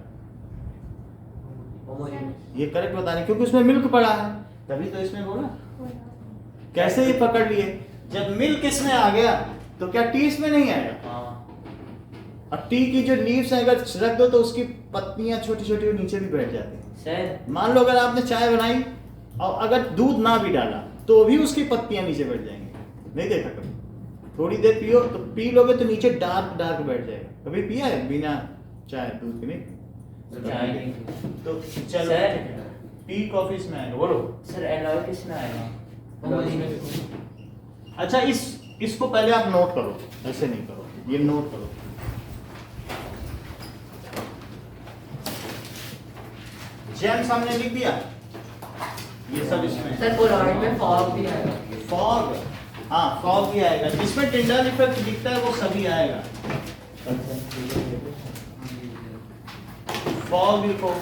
होमोजीनियस। ये करेक्ट बता रहे, क्योंकि उसमें मिल्क पड़ा है, तभी तो इसमें बोला। कैसे ये पकड़ लिए? जब मिल्क इसमें आ गया तो क्या टी इसमें नहीं आएगा? हाँ। और टी की जो लीव्स हैं अगर रख दो तो उसकी पत्तियां छोटी छोटी नीचे भी बैठ जाती हैं। सर मान लो अगर आपने चाय बनाई और अगर दूध ना भी डाला तो भी उसकी पत्तियां नीचे बैठ जाएंगी। नहीं देखा कभी? थोड़ी देर पियो तो पी लोगे तो नीचे डार्क डार्क बैठ जाएगा। कभी पिया है बिना चाय दूध के? नहीं। चाय नहीं पी। तो चलो सर। टी कॉफी इसमें आएगा, बोलो। सर एलॉय किसमें आएगा? अच्छा इसको पहले आप नोट करो, ऐसे नहीं करो, ये नोट करो। जेम्स हमने लिख दिया, ये सब इसमें। सर पोलॉइड में फॉग भी आएगा। फॉग, हाँ फॉग भी आएगा। जिसमें टिंडल इफेक्ट दिखता है वो सभी आएगा। फॉग लिखो।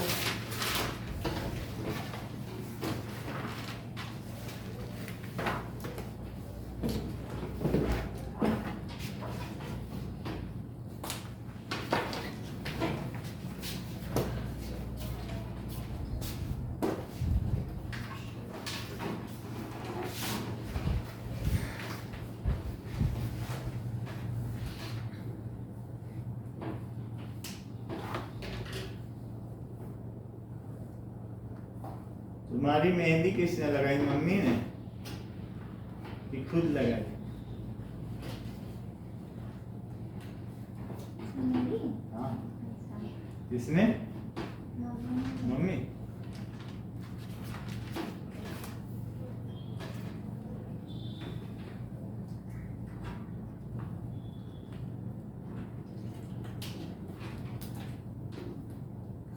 तुम्हारी मेहंदी किसने लगाई, मम्मी ने कि खुद लगाई? मेरी हाँ, अच्छा, किसने? मम्मी। मम्मी।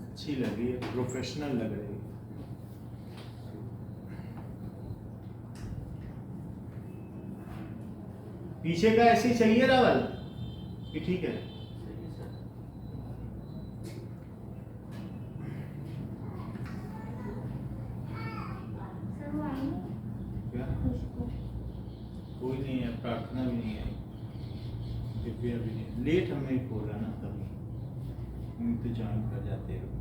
अच्छी लग रही है, प्रोफेशनल लग रही है। पीछे का ऐसे ही चाहिए रावल कि ठीक है? सर वो आई नहीं क्या? खुशबू। कोई नहीं है, प्रार्थना भी नहीं आई, दिव्या भी नहीं। लेट हमें खोला ना, तभी इंतजाम कर जाते हो।